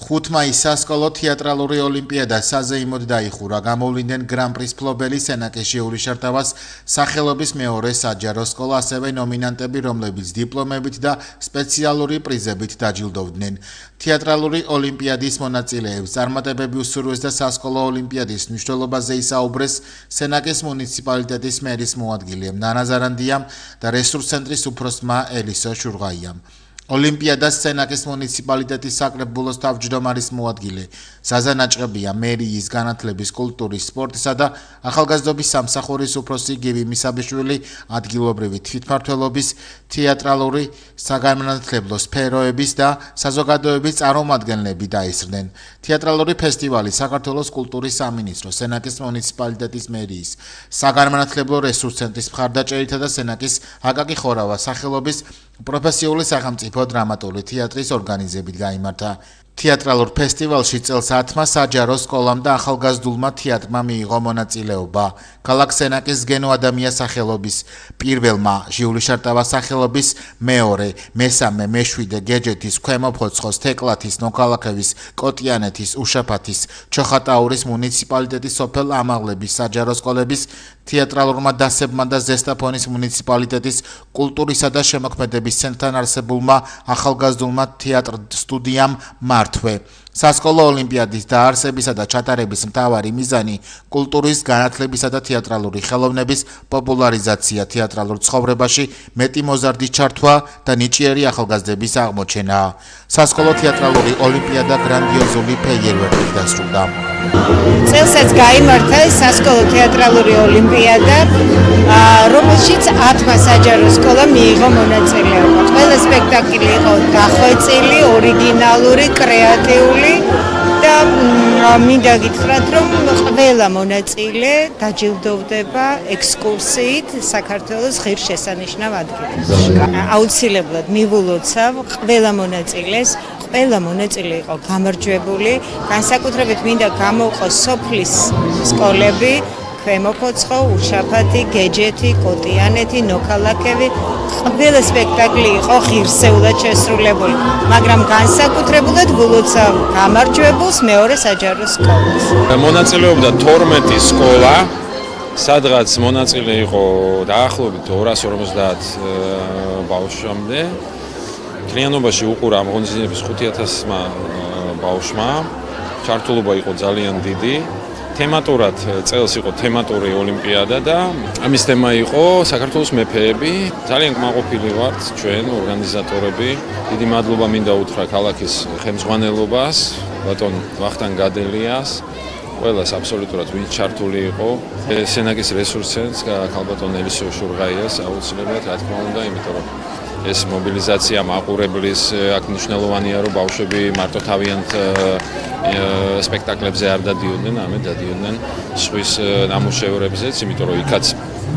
5 მაისს სასკოლო თეატრალური ოლიმპიადა საზეიმოდ დაიხურა. გამოვლინდნენ გრან-პრის მფლობელი სენაკის ჟიულიშარტავას სახელობის მეორე საჯარო სკოლა, ასევე ნომინანტები, რომლებიც დიპლომებით და სპეციალური პრიზებით დაჯილდოვდნენ. თეატრალური ოლიმპიადის მონაწილეებს წარმატებები უსურვეს და სასკოლო ოლიმპიადის მნიშვნელობაზე ისაუბრეს სენაკის მუნიციპალიტეტის მერის მოადგილე ნანა ზარანდიამ და რესურს ცენტრის უფროსმა ელისო შურღაიამ. ოლიმპიადას სენაკის მუნიციპალიტეტის საკრებულოს თავმჯდომარის მოადგილე ზაზა ნაჭყებია, მერიის, განათლების, კულტურის, სპორტისა და ახალგაზრდობის სამსახურის უფროსი გივი მისაბიშვილი, ადგილობრივი თვითმმართველობის, თეატრალური, საგანმანათლებლო სფეროების და საზოგადოების წარმომადგენლები დაისრნენ. თეატრალური ფესტივალი საქართველოს კულტურის სამინისტრო, სენაკის მუნიციპალიტეტის მერიის, საგანმანათლებლო რესურს ცენტრის მხარდაჭერითა და სენაკის აკაკი ხორავას სახელობის პროფესიული სახელმწიფო დრამატული თეატრის ორგანიზებით გაიმართა. თეატრალურ ფესტივალში წელს 10 საჯარო სკოლამ და ახალგაზრდულმა თეატრმა მიიღო მონაწილეობა. ქალაქ სენაკის გენო ადამიანის სახელობის პირველმა, ჟიულიშარტავას სახელობის მეორე, მესამე, მეშვიდე, გეჯეთის, ქვემო ფოცხოს, თეკლათის, ნოქალაქევის, კოტიანეთის, უშაფათის, ჩოხატაურის მუნიციპალიტეტის სოფელ ამაღლების საჯარო სკოლების, თეატრალურმა დასებმა და ზესტაფონის მუნიციპალიტეტის კულტურისა და შემოქმედების ცენტრთან არსებულმა ახალგაზრდულმა თეატრ სტუდიამ მართვე. სასკოლო ოლიმპიადის დაარსებისა და ჩატარების მთავარი მიზანი კულტურის, განათლებისა და თეატრალური ხელოვნების პოპულარიზაცია, თეატრალურ ცხოვრებაში მეტი მოზარდის ჩართვა და ნიჭიერი ახალგაზრდების აღმოჩენაა. სასკოლო თეატრალური ოლიმპიადა გრანდიოზული ფეიერვერკით დასრულდა. წელსაც გაიმართა სასკოლო თეატრალური ოლიმპიადა, რომელშიც 10 საჯარო სკოლა მიიღო მონაწილეობა. ყველა სპექტაკლი იყო დახვეწილი, ორიგინალური, კრეატიული და მინდა გითხრათ, რომ ყველა მონაწილე დაჯილდოვდება ექსკურსიით საქართველოს ღირსშესანიშნავ ადგილებში. აუცილებლად მივულოცავ ყველა მონაწილეს. ყველა მონაწილე იყო გამარჯვებული, განსაკუთრებით მინდა გამოვყო სოფლის სკოლები, ქვემო ფოცხო, უშაფათი, გეჯეთი, კოტიანეთი, ნოქალაქევი. ყველა სპექტაკლი იყო ღირსეულად შესრულებული, მაგრამ განსაკუთრებულად ვულოცავ გამარჯვებულს მეორე საჯარო სკოლას. მონაწილეობდა 12 სკოლა, სადღაც მონაწილე იყო დაახლოებით 250 ბავშვამდე. მთლიანობაში უყურა ამღონიზინების 5000-მა ბავშვმა. ჩართულობა იყო ძალიან დიდი. თემატურად წელს იყო თემატური ოლიმპიადა და ამის თემა იყო საქართველოს მეფეები. ძალიან კმაყოფილი ვართ ჩვენ ორგანიზატორები. დიდი მადლობა მინდა უთხრა ქალაქის ხელმძღვანელობას, ბატონ ვახტანგ გადელიას, ყველას აბსოლუტურად ვინც ჩართული იყო. სენაკის რესურს ცენტრს, ქალბატონ ელისო შურღაიას აუცილებლად, რა თქმა უნდა, იმიტომ რომ ეს მობილიზაცია მაყურებლის აქ მნიშვნელოვანია, რომ ბავშვები მარტო თავიანთ სპექტაკლებზე არ დადიოდნენ, არამედ დადიოდნენ სხვის ნამუშევრებზეც, იმიტომ რომ იქაც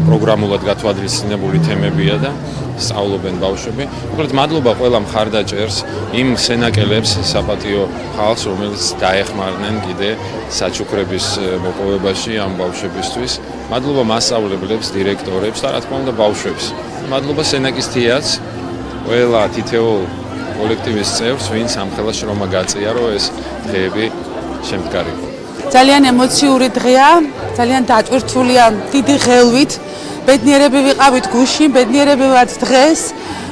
პროგრამულად გათვალისწინებული თემებია და სწავლობენ ბავშვები. უბრალოდ მადლობა ყველა მხარდაჭერს, იმ სენაკელებს, საპატიო ხალხს, რომელიც დაეხმარნენ კიდე საჩუქრების მოპოვებაში ამ ბავშვებისთვის. მადლობა მასწავლებლებს, დირექტორებს და რა თქმა უნდა ბავშვებს. მადლობა სენაკის თეატრს, ყველა თითოეულ კოლექტივის წევრს, ვინც ამხელა შრომა გაწია, რომ ეს დღეები შემდგარიყო. ძალიან ემოციური დღეა, ძალიან დატვირთულია დიდი ღელვით. ბედნიერები ვიყავით გუშინ, ბედნიერები ვართ დღეს.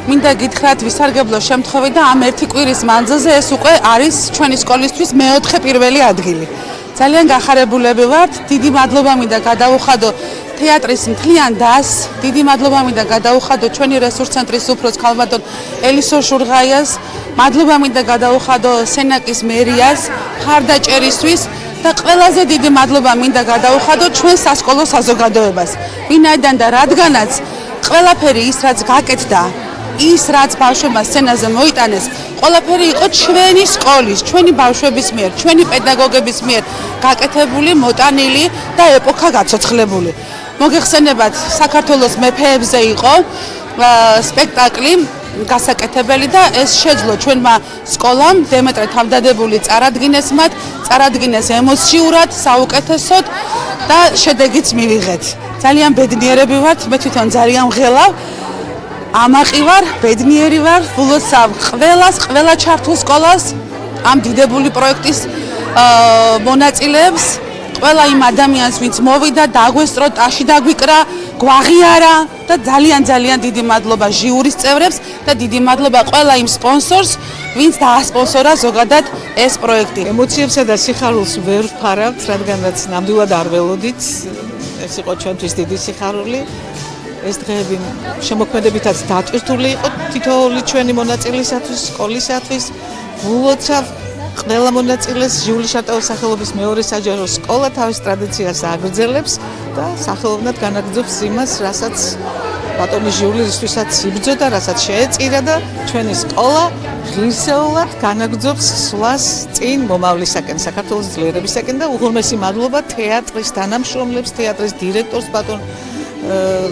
მინდა გითხრათ ვისარგებლო შემთხვევით და ამ ერთი კვირის მანძილზე ეს უკვე არის ჩვენი სკოლისთვის მეოთხე პირველი ადგილი. ძალიან გახარებულები ვართ. დიდი მადლობა მინდა გადაუხადო თეატრის მთლიან დასს. დიდი მადლობა მინდა გადაუხადო ჩვენი რესურს ცენტრის უფროს ქალბატონ ელისო შურღაიას. მადლობა მინდა გადაუხადო სენაკის მერიას მხარდაჭერისთვის და ყველაზე დიდი მადლობა მინდა გადაუხადო ჩვენ სასკოლო საზოგადოებას. ვინაიდან და რადგანაც ყველაფერი ის რაც გაკეთდა, ის რაც ბავშვებმა სცენაზე მოიტანეს, ყველაფერი იყო ჩვენი სკოლის, ჩვენი ბავშვების მიერ, ჩვენი პედაგოგების მიერ გაკეთებული, მოტანილი და ეპოქა გაცოცხლებული. მოგეხსენებათ, საქართველოს მეფეებზე იყო სპექტაკლი გასაკეთებელი და ეს შეძლო ჩვენმა სკოლამ დემეტრე თავდადებული წარადგინეს მათ, წარადგინეს ემოციურად, საუკეთესოდ და შედეგიც მივიღეთ. ძალიან ბედნიერები ვართ, მე თვითონ ძალიან ვღელავ. ამაყი ვარ, ბედნიერი ვარ, ვულოცავ ყველას, ყველა ჩართულ სკოლას ამ დიდებული პროექტის მონაწილეებს, ყველა იმ ადამიანს, ვინც მოვიდა, დაგვესწრო, ტაში დაგვიკრა, გვაღიარა და ძალიან დიდი მადლობა ჟიურის წევრებს და დიდი მადლობა ყველა იმ სპონსორს, ვინც დაასპონსორა ზოგადად ეს პროექტი. ემოციებსა და სიხარულს ვერ ვფარავთ, რადგანაც ნამდვილად არ ველოდით. ეს იყო ჩვენთვის დიდი სიხარული. ეს დღეები შემოქმედებითაც დატვირთული იყო თითოეული ჩვენი მონაწილისათვის, სკოლისათვის. ვლოცავ ყველა მონაწილეს ჟიული შარტაუს სახელობის მეორე საჯარო სკოლა თავის ტრადიციას აგრძელებს და სახელოვნად განაგრძობს იმას, რასაც ბატონი ჟიული რისთვისაც იბრძოდა, რასაც შეეწირა და ჩვენი სკოლა ღირსეულად განაგრძობს სვლას წინ მომავლისაკენ, საქართველოს ძლიერებისაკენ და უღრმესი მადლობა თეატრის თანამშრომლებს, თეატრის დირექტორს ბატონ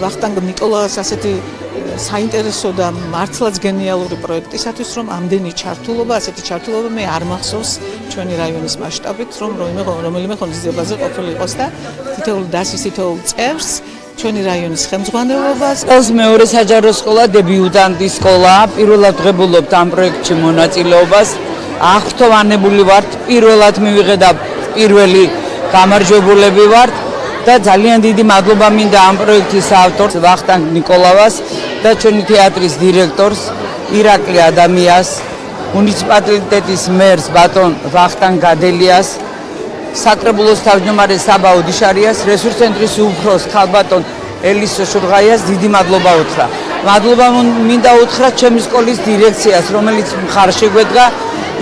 ვახტანგ ნიკოლაას ასეთი საინტერესო და მართლაც გენიალური პროექტისათვის, რომ ამდენი ჩართულობა, ასეთი ჩართულობა მე არ მახსოვს ჩვენი რაიონის მასშტაბით, რომ რომელიმე ღონისძიებაზე ყოფილიყოს და თითოეულ დასის თითოეულ წევრს ჩვენი რაიონის ხელმძღვანელობას. ეს მეორე საჯარო სკოლა დებიუტანტი სკოლა, პირველად ღებულობთ ამ პროექტში მონაწილეობას. აღფრთოვანებული ვართ, პირველად მივიღე და პირველი გამარჯვებულები ვართ. და ძალიან დიდი მადლობა მინდა ამ პროექტის ავტორს ვახტანგ ნიკოლავას და ჩვენი თეატრის დირექტორს ირაკლი ადამიანს, მუნიციპალიტეტის მერს ბატონ ვახტანგ გადელიას, საკრებულოს თავმჯდომარეს საბა ოდიშარიას, რესურს ცენტრის უფროს ქალბატონ ელისო შურღაიას დიდი მადლობა უთხრა. მადლობა მინდა უთხრა ჩემი სკოლის დირექციას, რომელიც მხარში გვედგა,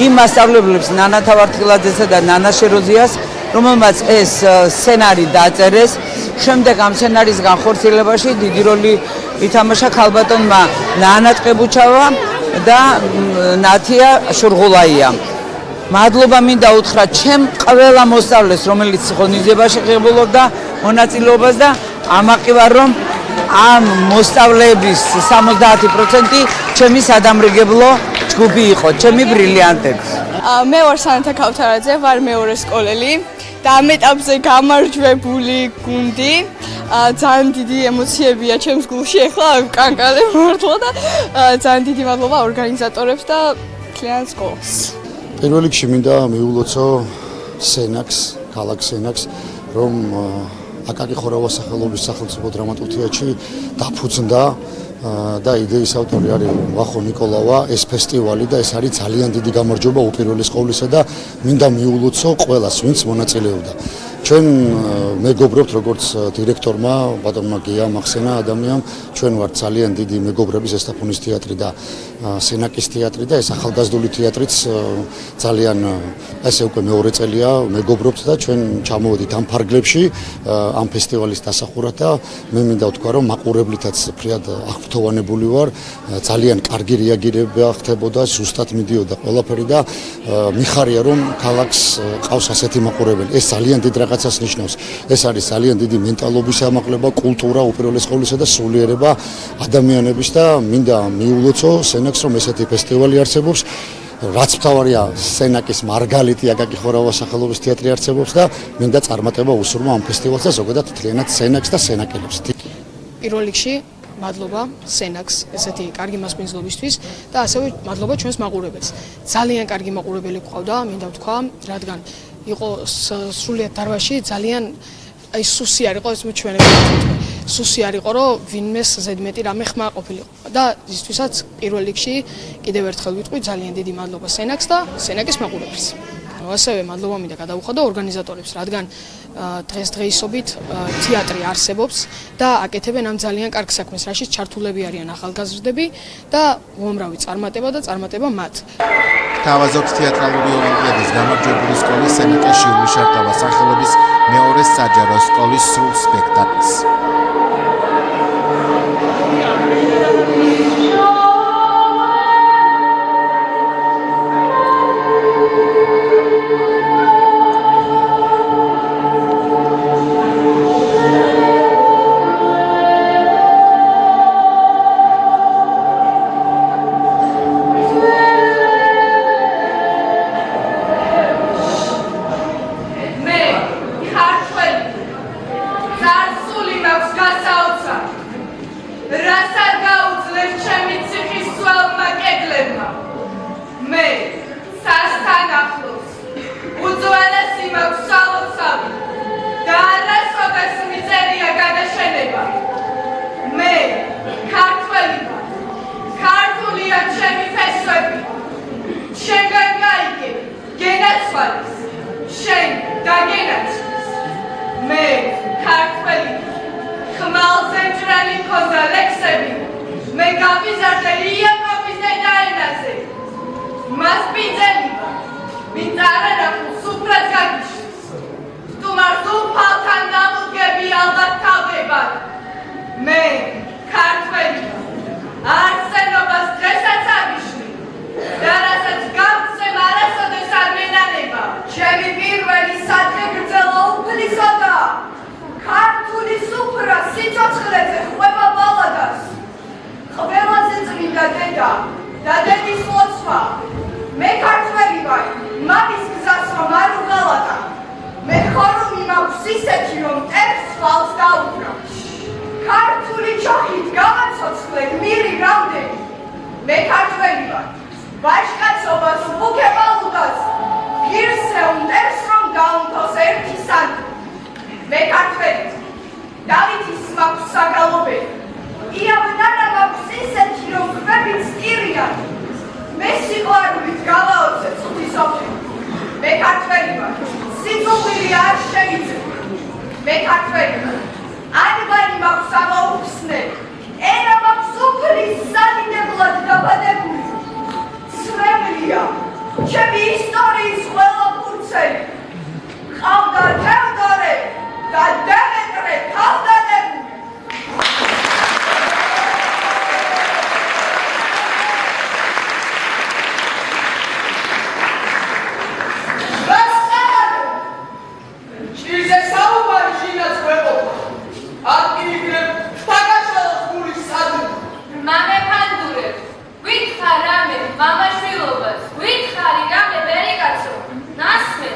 იმ მასწავლებლებს ნანა თავართილაძესა და ნანა შეროზიას, რომელმაც ეს სცენარი დაწერეს. შემდეგ ამ სცენარის განხორციელებაში დიდი როლი ითამაშა ქალბატონმა ნანა ტყებუჩავა და ნათია შურღულაიამ. მადლობა მინდა უთხრა ჩემ ყველა მოსწავლეს, რომელიც ღონისძიებაში ღებულობდა მონაწილეობას და ამაყი ვარ, რომ ამ მოსწავლეების 70% ჩემი სადამრიგებლო ჯგუფი იყო, ჩემი ბრილიანტები. მე ვარ სანთა ქავთარაძე, ვარ მეორე სკოლელი და ამ ეტაპზე გამარჯვებული გუნდი. ძალიან დიდი ემოციებია ჩემს გულში, ახლა კანკალე მართლა და ძალიან დიდი მადლობა ორგანიზატორებს და მთლიან სკოლას. პირველ რიგში მინდა მიულოცო სენაკს, ქალაქ სენაკს, რომ აკაკი ხორავას სახელობის სახელმწიფო დრამატულ თეატრში დაფუძნდა და იდეის ავტორი არის ვახო ნიკოლავა. ეს ფესტივალი და ეს არის ძალიან დიდი გამარჯვება უპირველეს ყოვლისა და მინდა მიულოცო ყველას, ვინც მონაწილეობდა. ჩვენ მეგობრობთ როგორც დირექტორმა ბატონმა გიამ ახსენა ადამიანს, ჩვენ ვართ ძალიან დიდი მეგობრები ზესტაფონის თეატრი და სენაკის თეატრი და ეს ახალგაზრდული თეატრიც ძალიან ესე უკვე მეორე წელია მეგობრობთ და ჩვენ ჩამოვედით ამ ფარგლებში ამ ფესტივალის დასახურად და მე მინდა ვთქვა რომ მაყურებლითაც ფრიად აღფრთოვანებული ვარ, ძალიან კარგი რეაგირება ხდებოდა, ზუსტად მიდიოდა ყველაფერი და მიხარია რომ ქალაქს ყავს ასეთი მაყურებელი. ეს ძალიან დიდ რაღაცას ნიშნავს. ეს არის ძალიან დიდი მენტალობის ამაღლება, კულტურა, უპირველეს ყოვლისა და სულიერება ადამიანების და მინდა მიულოცო სენაკს, რომ ესეთი ფესტივალი არსებობს. რაც მთავარია, სენაკის მარგალიტი აკაკი ხორავას სახელობის თეატრი არსებობს და მინდა წარმატება უსურვო ამ ფესტივალს და ზოგადად მთლიანად სენაკს და სენაკელებს. პირველ რიგში მადლობა სენაკს ესეთი კარგი მასპინძლობისთვის და ასევე მადლობა ჩვენს მაყურებელს. ძალიან კარგი მაყურებელი გვყავდა, მინდა ვთქვა, რადგან იყო სრულიად დარბაზში ძალიან აი სუსი არ იყო, ეს ჩვენები სუსი არ იყო, რომ ვინმეს ზედმეტი რამე ხმა ყოფილიყო და ისთვისაც პირველ რიგში კიდევ ერთხელ ვიტყვი ძალიან დიდი მადლობა სენაკს და სენაკის მაყურებელს. ასევე მადლობა მინდა გადავუხადო ორგანიზატორებს, რადგან დღესდღეობით თეატრი არსებობს და აკეთებენ ამ ძალიან კარგ საქმეს, რაშიც ჩართულები არიან ახალგაზრდები და უამრავი წარმატება და წარმატება მათ. თავაზობთ თეატრალური ოლიმპიადის გამარჯვებული სკოლის სენაკის ჟიური შარტავა სახელობის მეორე საჯარო სკოლის სრულ სპექტაკლს. მე ქართველი ზარსული თვალის შენ დაგენაცხეს მე ქართველი ხმალზე მჭრელი მქონდა ლექსები მე გავიზარდე იაკობის დედაენაზე მას ბიძელი ვინც არანახულს უფრად გაგიშვის სტუმარს უფალთან დამუდგები ალბათ თავდებად მე ქართველი არსენობას დღესაც აღიშლი და რასაც გავცემ არასოდეს არ მენანება ჩემი პირველი სათხე გრძელო უფლისოდა ქართული სუფრა სიცოცხლეზე ხვება ბალადას ყველაზე წმინდა დედა და დედის ლოცვა მე ქართველი ვარ მამის გზას რომ არ უღალატა მე ხორუმი მაქვს ისეთი რომ მტერს ხვალს დაუკრა ქართული ჩოხით გამაცოცხლე გმირი რამდენი მე ქართველი ვარ ვაჟკაცობას უკებალუდას ღირსე მტერს რომ გაუნთოს ერთი სანთი მე ქართველი დავითის მაქვს საგალობელი იავნანა მაქვს ისეთი რომ ხვებით სტირიან მე სიყვარულით გავაოცე ცუდი სოფლი მე ქართველი ვარ სიძულვილი არ შეიძლება მე ქართველი ვარ ანიბანი მაქვს ამაუხსნელი ენა მაქვს უფლის სანიდებლად დაბადებული ცრემლია ჩემი ისტორიის ყველა ფურცელი ყავდა თევდორე და დემეტრე თავდადებული მამაშვილობას, გითხარი რამე ბერიკაცო, ნასმე,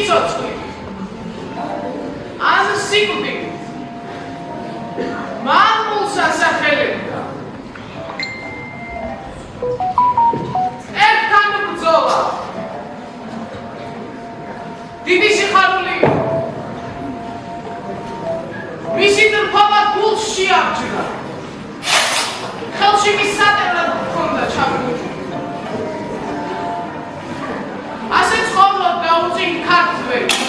სიცოცხლე ან სიკვდილი მამულს ასახელებდა ერთთან ბრძოლა დიდი სიხარული მისი დრფობა გულს შეაბჯდა ხელში მის სატევრად ჰქონდა ჩამოჭრილი ასე ცხოვრობდა უწინ ქართველი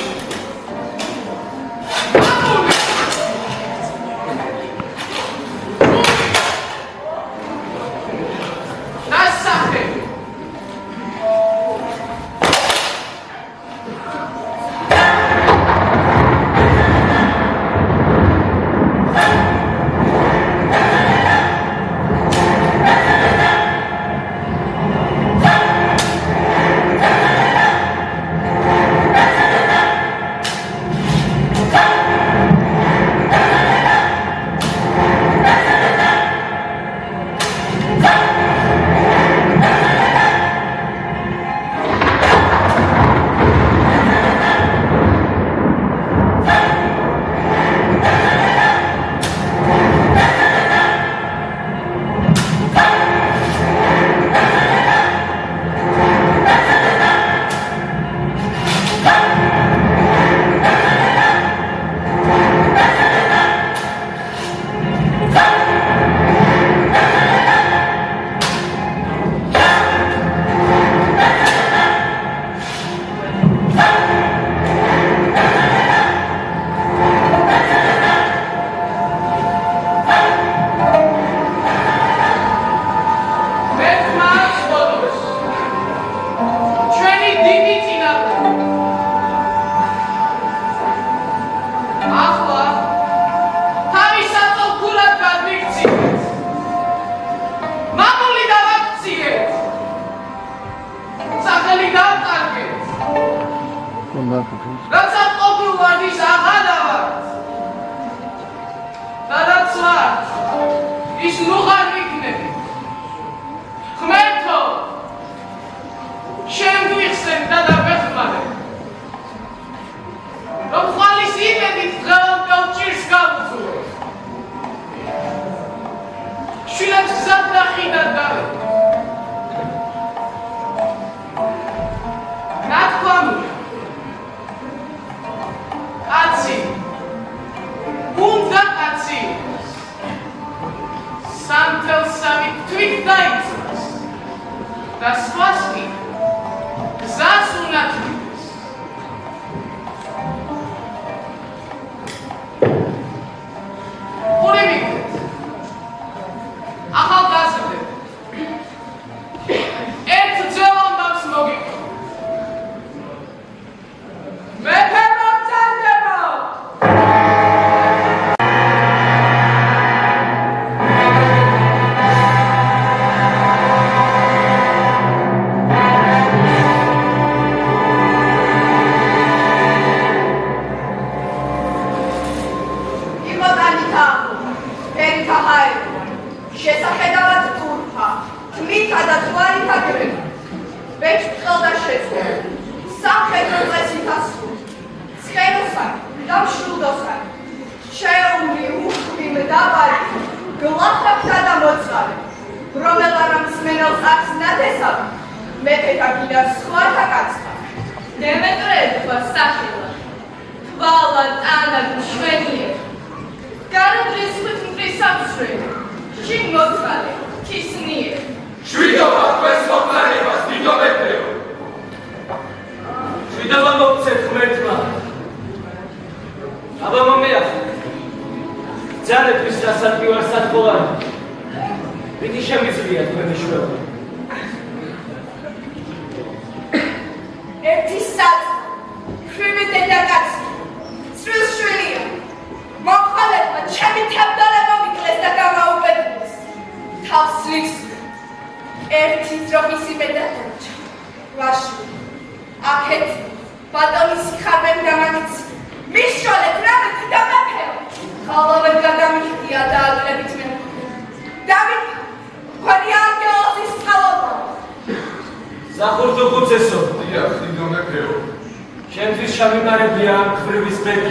ჩემთვის შემიმარებია ხვრივის ბედი.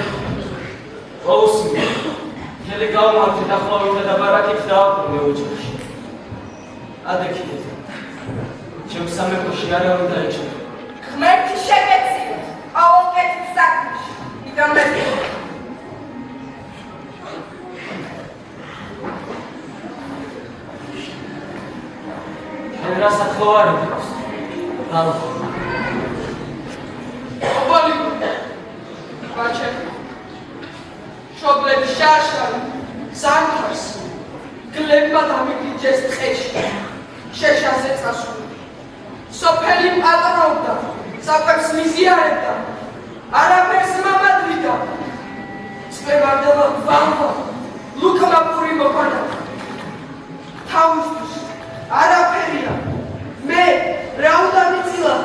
ყოველსმი ხელი გავმართე დახლავითა და ბარაკით დააბრუნე ოჯახში. ადექიდეთ. ჩემ სამეფოში არავინ დაიჭირა. ღმერთი შეგეციოთ ყოველ კეთილ საქმეში. იდამეთ. შენ რა სათხოვარი გქონს? გალო. ობალი ბაჩე შობლები შარშალი ზანქარს გლებმა დამიგიჯეს ტყეში შეშაზე წასული სოფელი პატრობდა საკვებს მიზიარებდა არაფერს მამადვიდა წვევარდება ვამვა ლუკმა პური მოპანა თავისთვის არაფერია მე რა უნდა მიწილად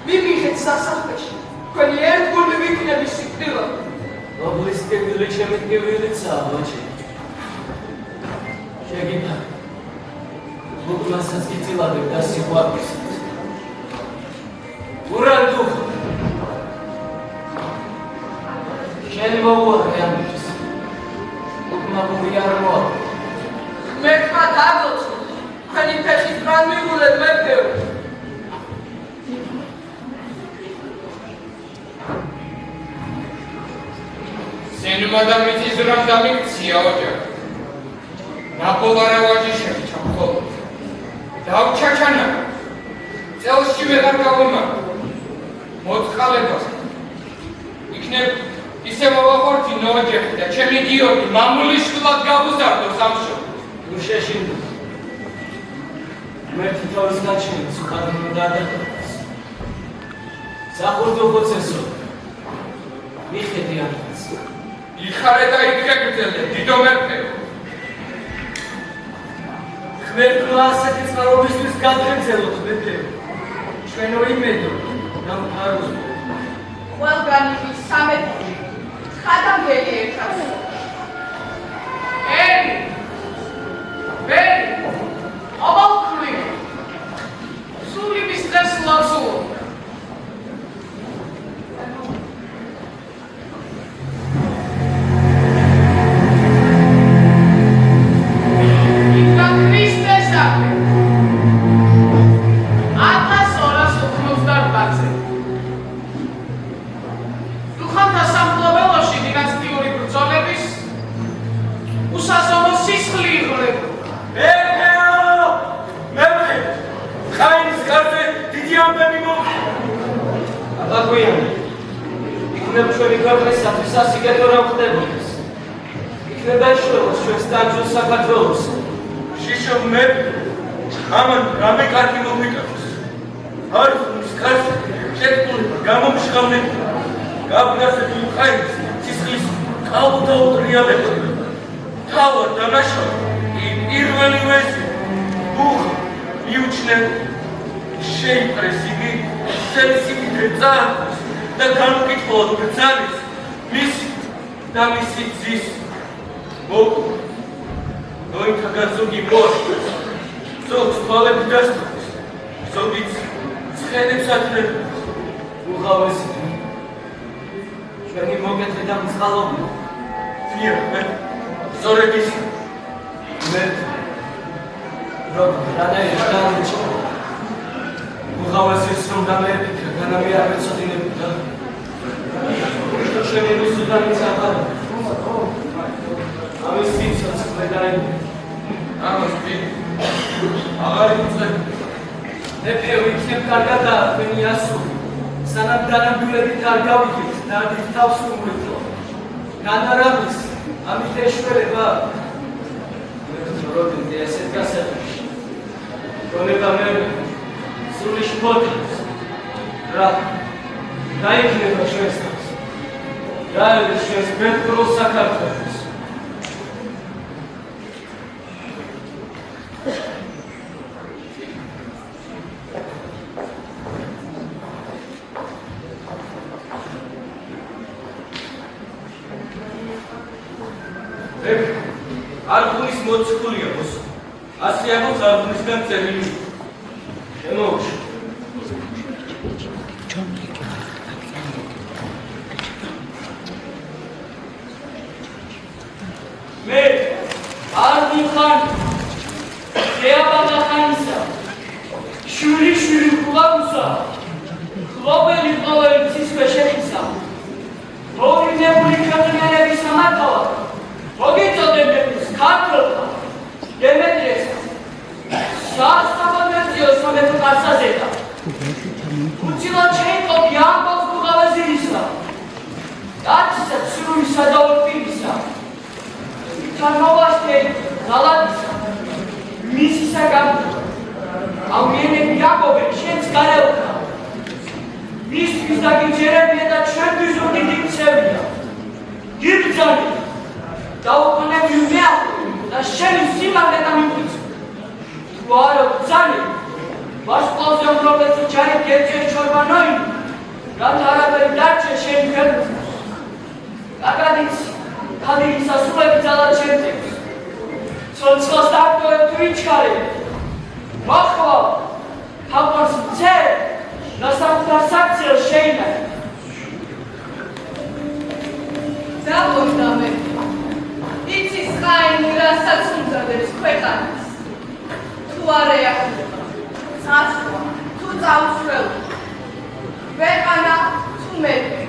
მივიღეთ სასახლეში თქვენი ერთგული ვიქნები სიკვდილად ობლის კედელი ჩემი ტკივილიცაა ბაჩი შეგითა ლუკმასაც გიწილადებ და სიყვარულსაც ურან დუხ შენ მოუარე ამის ლუკმა პური არ მოაქვს მერქმა დაგლოცო თქვენი ფეხის განმიგულებ მეფეო სენმადა მიწისძვრამ დამიქცია ოჯახ. ნაპოლარა ვაჟიშები ჩამხოლოდ. დავჩაჩანა. წელში ვეღარ გავიმარ. მოწყალებას. იქნებ ისე მოვახორთინო ოჯახი და ჩემი გიორგი მამულის შვილად გავუზარდო სამშობლოში. უშეში. მერტი თავის გაჩენს უკანონო დაადაკოს. სახურდო ხოცესო. მიხედი ამას. იხარე და იგეგრძელე დიდო მეფეო. ღმერთმა ასეთი წყარობისთვის გადაგრძელოთ მეფეო. ჩვენო იმედო დამყაროს. ყველგანი ის სამეფოში ხადამგელი ერთად. ერი ბერი აბალქრი სული მისდრეს ლაცულო არგუნის მოციქულია მოსო. ასე აღოს არგუნისგან წერილი. შემოუშვი. ხან ეაბანა ხანისა შვილი ხულავსა ყოფილი ყოველი ცისფე შეხისა მოვიდებული ქვეყნიერების სამართალად მოგიწოდებების ქართველთა დემეტრიესა სასაბადოციო სამეფო კარსაზედა უცილად შეიტყობი ამბობს ბუღავაზირისა დაცისა ცრუისა და ორპირისა თანოვაშთელი ღალატისა მისისაგან აუიანები ამბობენ შენს გარეუხა მისთვის დაგიჯერებია და ჩვენთვის უდიდი მცევია გიბრძანი დაუყოვნები მეახვი და შენი სიმაღლე დამიფიცო თუ არა ბრძანი ვარსკვლავზე უმრავლესო ჯარი გერჩენ ჩორბანოინი რათა არაფერი დარჩე შენი ქვეყნისა კაკადიც ქადის ასულები ძალად შემწევს ცოცხლას დაკტოებ თუ იჩქარები მოხვა თავყარს მცე და საკუთარ საქციელს შეინარე დავუდგამე იცის ხაინი რასაც უმზადებს ქვეყანას თუ არა ეხება წასვლა თუ წავსვლელი ქვეყანა თუ მეფე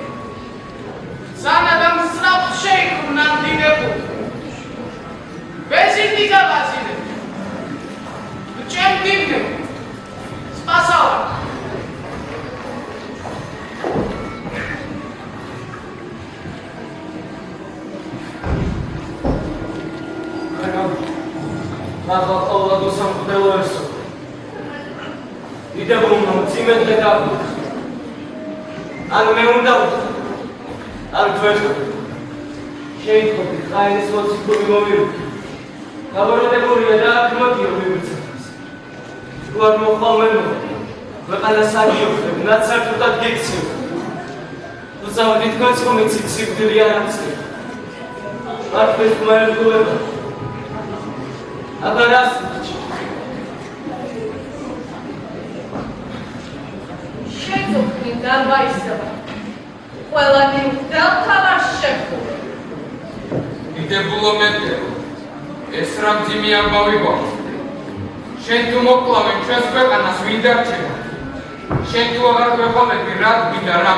სანადამ სწრაფ შეიქმნა დინებულ ბეზინი გავაზინე ჩემ სპასავა მაღლა ყოვლადო სამღვდელო ესო დიდებულმა მძიმედ დაგუხა ან მე უნდა არ თქვენო შეიტყობი ხაინის მოციქული მოვირულე გაბოროტებულია და აქ მოდიო მივიცეს თუ არ მოხალმენო ქვეყანა საგიოხებ ნაცარდუდად გიქცევ უზავდი თქვენს რომ იცით სიკვდილი არ ამცნი მართლის მერგულება აბა რას შეძოხნი დარბაისება ყველანი დელთავარ შეხვდა დიდებულო მეფე ეს რა მძიმე ამბავი გვაქვს შენ თუ მოკლავენ ჩვენს ქვეყანას ვინ დარჩება შენ თუ აღარ გვეხმები რა გინდა რა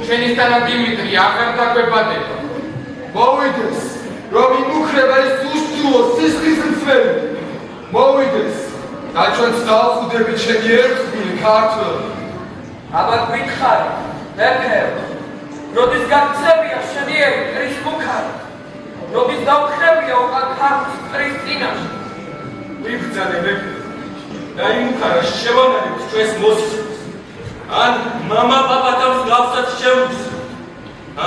შენისთანა დიმიტრი აღარ დაგვებადება მოვიდეს რომ იმუქრება ეს უშვილო სისხლის მცველი მოვიდეს და ჩვენს დაუხუდებით შენი ერთგული ქართველი აბა გვითხარი მეფე როდის გაქცევია შენი ერის მუქარი როდის დავხრევია უკან ქართლის წრის წინაშე ვიბრძანე მეფე და იმუქარა შევანარებს ჩვენს მოსწრებს ან მამა პაპატავს გავსაც შევუძს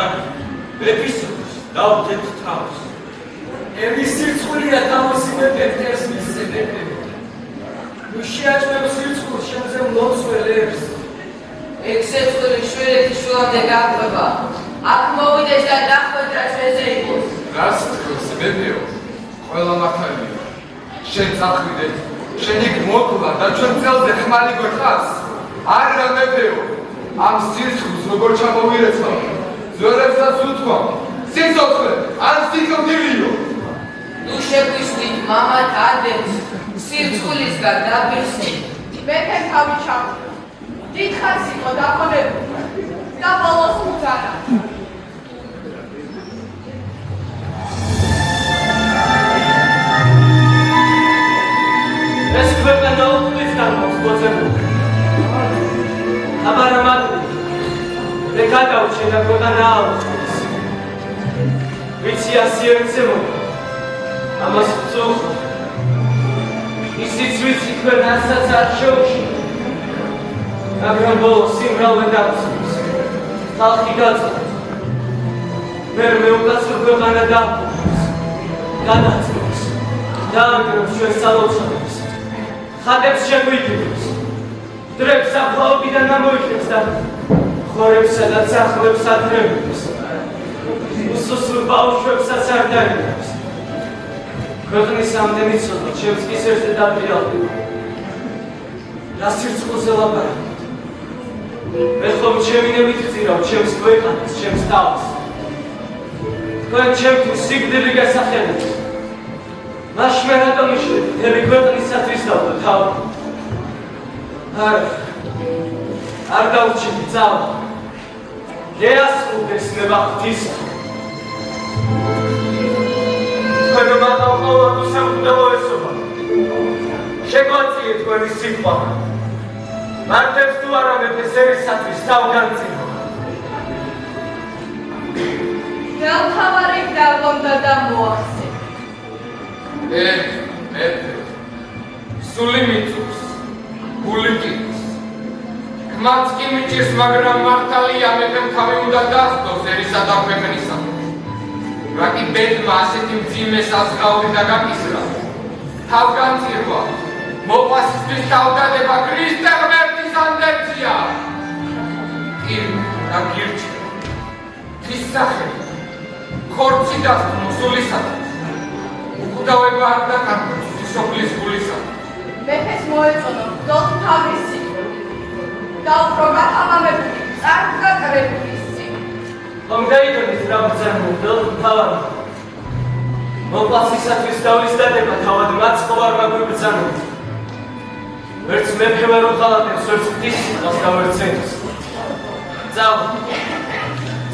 ან მეფისს დავდეთ თავს ერის სირცხულია თავისი მეფეს მისცემები ნუ შეაჩვენებს სირცხულს შენზე მლოცველ ერს ექსეცული შვედეთის შულამდე გაყვება აქ მოვიდეს და დახვედრა ჩვენზე იყოს რას თქოს მეფეო ყველა მართალია შენ წახვიდეთ შენ იქ მოკლა და ჩვენ წელზე ხმალი გვეხავს არა მეფეო ამ სირცხულს როგორ ჩამოვირეცავ ზურებსაც უთქვა სიცოცხლე ან სიკვდილიო ნუ შეგვისვით მამათ ადებს სირცხულისგან დაბირსე მეფე თავი ჩამოყვა დიდხანს იყო დაქონებული და ბოლოს უძანა ეს ქვეყანა უკვლისგან მოხს მოწებული აბარა მადლი გადაუჩენ და ქვეყანა აუწყდეს ვიცი ასი ერთზემოდი ამას ვწუხო ისიც ვიცი ქვეყანასაც არ შეუჩინო მაგრამ ბოლოს სიმრავლე დავსვით ხალხი გაწყობს ვერ მეუკაცრ ქვეყანა დაბრუნებს გადაწყვეტს დაანგრევს ჩვენს სალოცავებს ხატებს შეგვიგებს დრებს საფლავებიდან გამოიქნებს და ხორებსა და ძახლებს ადრევებს უსუსურ ბავშვებსაც არ დაიგებს ქვეყნის ამდენი ცოდვა ჩემს კისერზე დაპირალდება რა სირცხულზე ლაპარაკობ მე ხომ ჩემინებით ვწირავ ჩემს ქვეყანას, ჩემს თავს. თქვენ ჩემთვის სიკვდილი გასახელეთ. მაშინ მე რატომ მიშლით? ელი ქვეყნისათვის დავდო თავი. არ დაუჩინდი ძალა. გეასრულდეს ნება ღვთის. თქვენ მაღალყავად უსამხდელო ესობა. შეგვაწიეთ თქვენი სიტყვა. მარტებს თუ არა მეფეს ერისათვის თავგანწირო. გელთავარი დაგონდა და მოახსე. მეფე, სული მიწურს, გული მტირს. კმაც კი მიჭირს, მაგრამ მართალია მეფემ თავი უნდა დასდოს ერისა და ქვეყნისა. რაკი ბედმა ასეთი მძიმე საზღაური დაგაკისრა. თავგანწირვა, მოყვასისთვის თავდადება ქრისტე ღმერთის ანდერძია. კირ და გირჩი, ღვთის სახელი, ხორცი დასდო სულისადაც. უკუდავება არ დაკარგოს სოფლის გულისა. მეფეს მოეწონა გდოთ თავისი და უფრო გათამამებული წარდგაკრებული სი. რომ დაიგონეს რა ბრძანებდა თავად. მოყვასისათვის თავის დადება თავად მათ ყოვარ მაგვიბრძანებდა. ვერც მეფე ვერ უხალატებს, ვერც ღვთის სიტყვას გავერცენოს.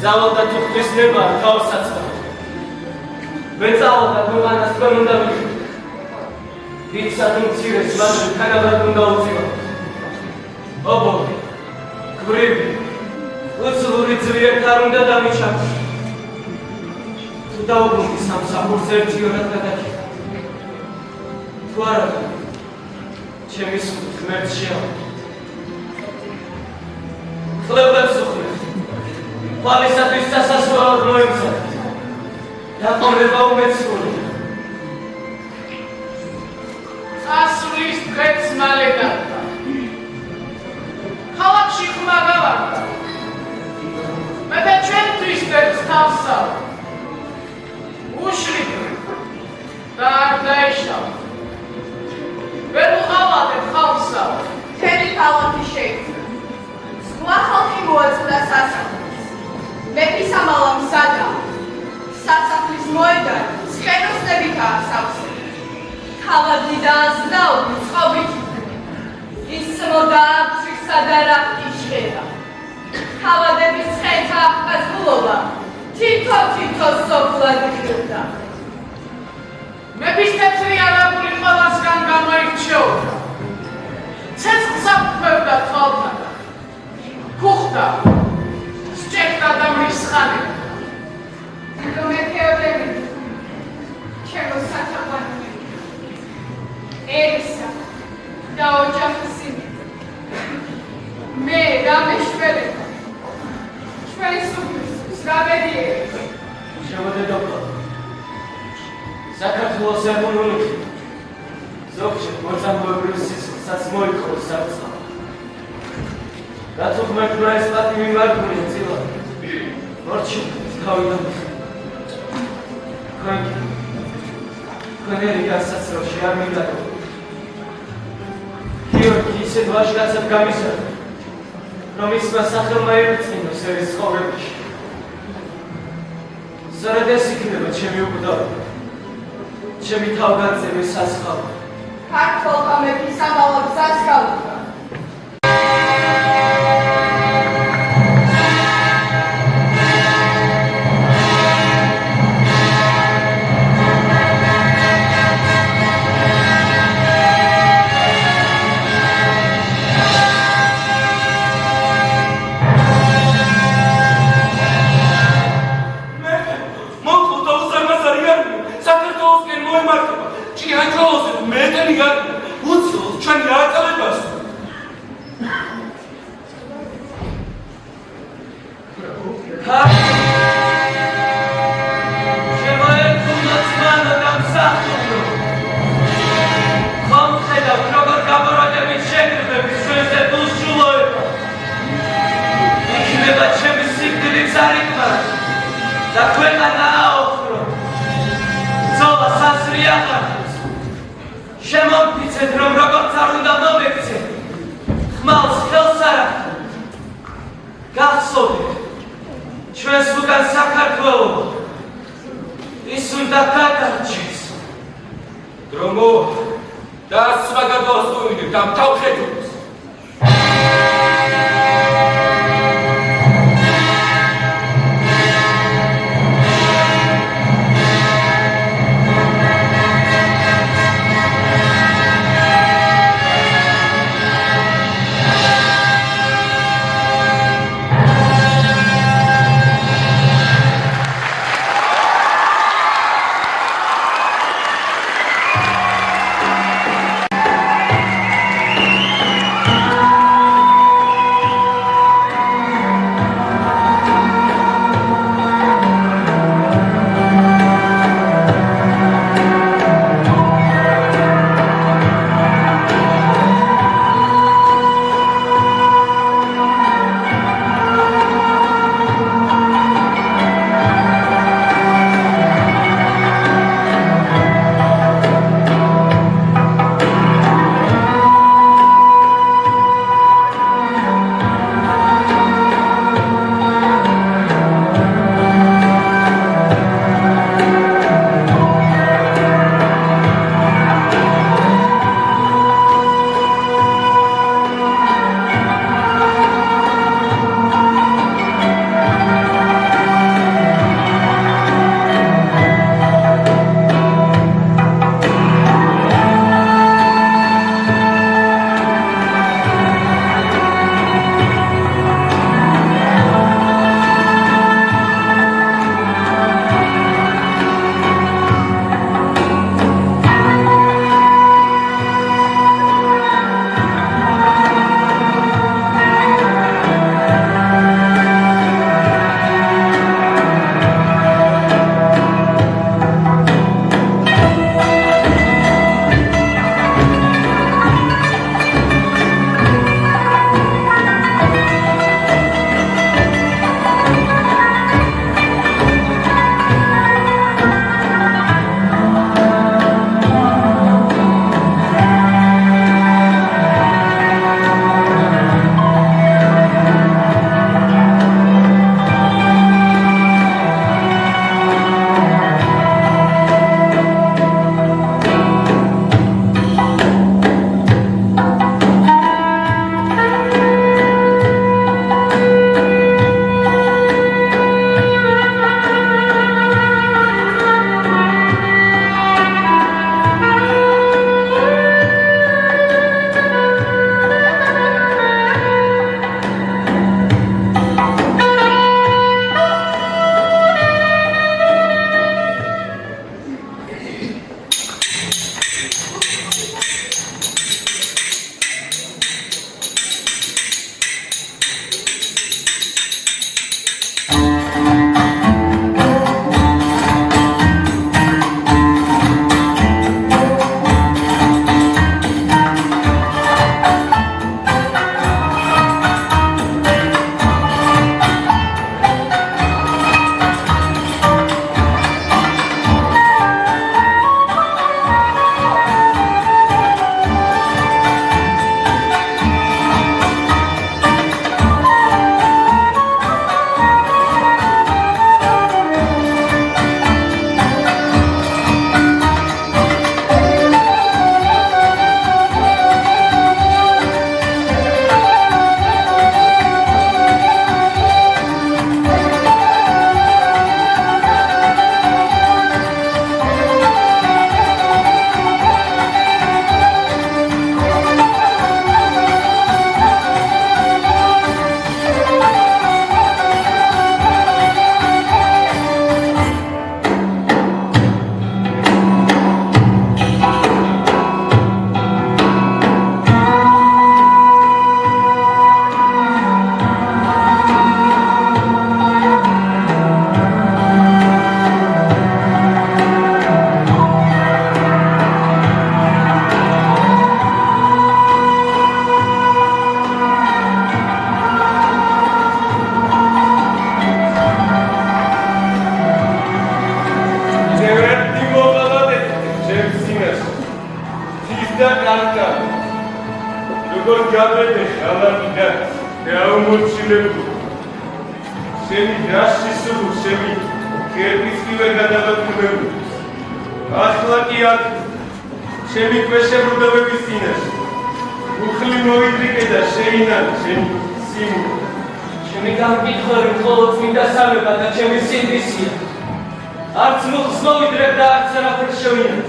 ძალა და თუ ღვთის ნება თავსაც და მე ძალა და ქვეყანას თქვენ უნდა ვიღოთ. დიდსა თუ მცირეს მაგრამ თანაბრად უნდა უწევოთ. ობოლი, გვრივი, უძლური ძლიერთ არ უნდა დამიჩაგოს. თუ დაუბრუნდი სამსახურს ერთიორად გადაკეთე. თუ არა, ჩემი სული ღმერთს შეავდ. ხლებს უხმეთ. ხვალისათვის სასასვლელად მოემზადეთ. დაყოლება უმეცრულია. ასვლის დღეც მალე გახდა. ქალაქში ხმა გავარდა. მეფე ჩვენთვის წერს თავსა. უშლით და არ დაეშავა. ვერ უღალატებ ხალხსა. მთელი ქალაქი შეიქმნა. სხვა ხალხი მოეწოდა სასახლეს. მეფის ამალა მზადა. სასახლის მოედანი ცხენოსნებითაა სავსე. თავადი და აზნაური წყობით ისმოდა აფრიკსა და რახტი ჟღერა. თავადების ცხენთა აღკაცულობა თითო სოფლად იხილდა. მეფის თეთრი არაბული ყველასგან გამოირჩეოდა. ცეცხლს აფრქვევდა თვალთან. ქუხდა, სჭერდა და მრისხანებდა. მეფეოდები ჩემო სათავანი ერისა და ოჯახის მე გამეშველება ჩვენი სუფრის გამედიერება შემოდედობა საქართველოს ეკონომიკი ზოგჯერ მოწამოებრივ სისხლსაც მოითხოვს საფრთხე. რაც უქმეთმა ეს პატი მიმართული წილა მორჩი თავიდან ქონერი გასაცროში არ მიდარო. გიორგი ისეთ ვაჟკაცად გამისადა, რომ ისმა სახელმა ერწყინოს ერის ცხოვრებაში. სწორედ ეს იქნება ჩემი უკვდავება, ჩემი თავგანწირის სასხავი. ქართველთა მეფის ამალა გზას გავუდგა. შემომფიცეთ რომ როგორც არ უნდა მომექცეთ დამთავხედოს. Gabete, Alamida, Aumurchilebu, Semi Rashisu, Semi, Kerbiski Gadabatu, Aslakiat, Semi Pesha Budavisinus, შეინან შენი სიმო ჩემი გამკითხვები მხოლოდ წმინდა სამება და ჩემი სინდისია. არც მუხლს მოვიდრებ და არც არაფერს შევინან.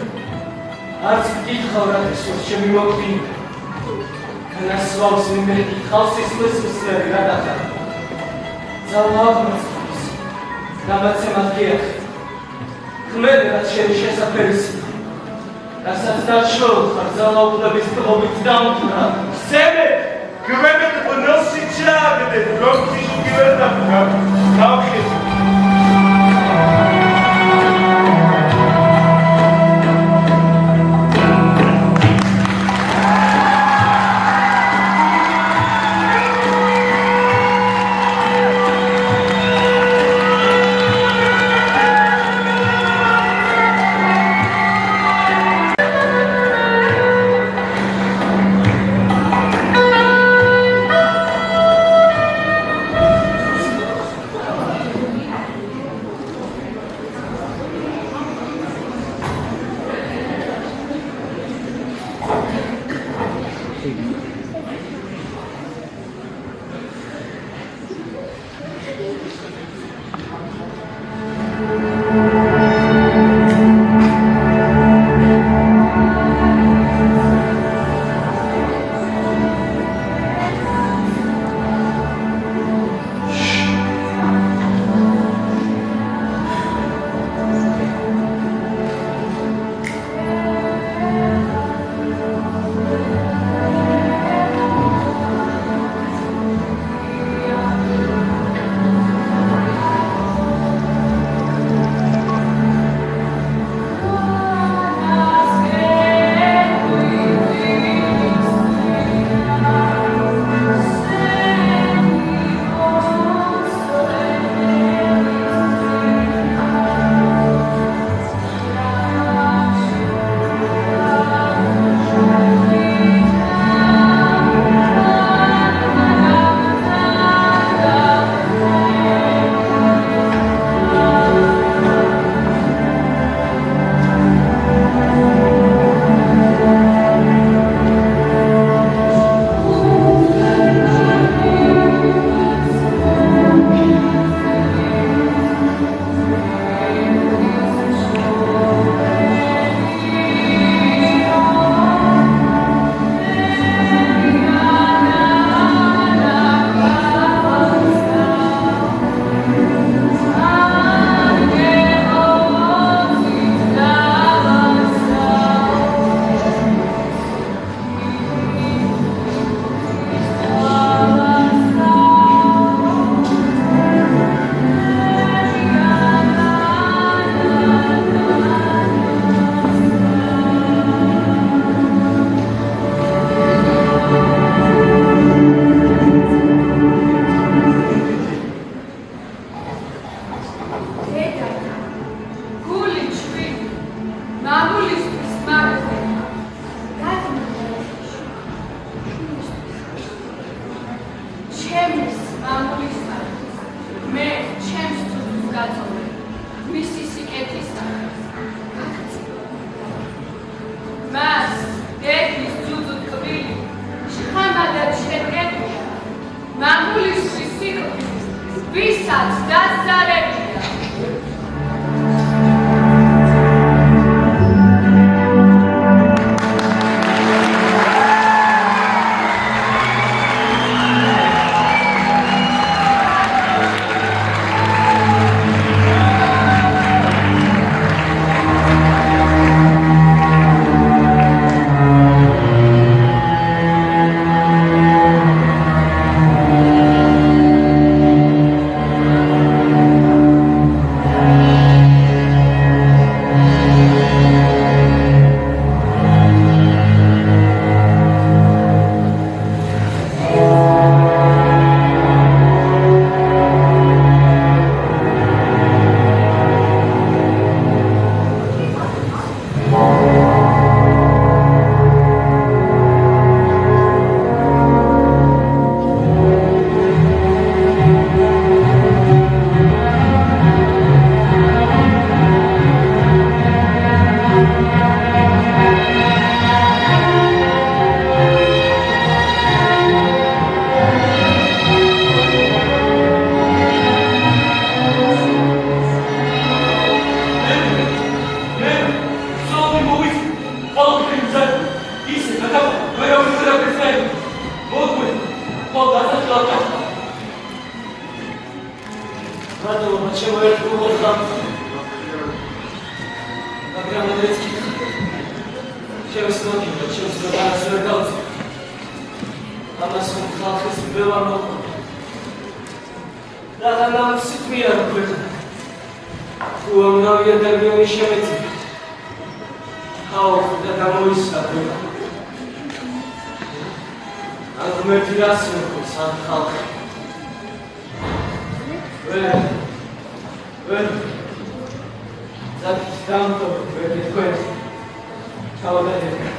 არც გკითხავ რა ისოს ჩემი მოკვდინა. განასვავს მე გითხავს სისხლის მსვლელი რა დახარ. ძალა აღმოჩნდეს. გამაცემად გიახი. ხმელად შენი შესაფერისი. რასაც დაშოულ ხარ ძალაუფლების თხოვით დამთვრა. სემე გვერდით ნოსი ჩაგდე რომ ფიზიკურად გავხეთ ვერ ვიძრაფეთ მე. მოგვი. ხო დასაჭრელად. მადლობა ჩემო ერთგულობა. მაგრამ ეს კი ჩემს ნოთი, ჩემს გადას ვერ გავწევ. ამას ხალხის ბელა მოყვა. Рано ситмия рухлет. Уамнавия дербиони шемети. Хау да дамоиса бега. Ангмерти расмерку сан халк. Зак дамто бегет коет. Чао да дербиони.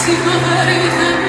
სიმღერიდან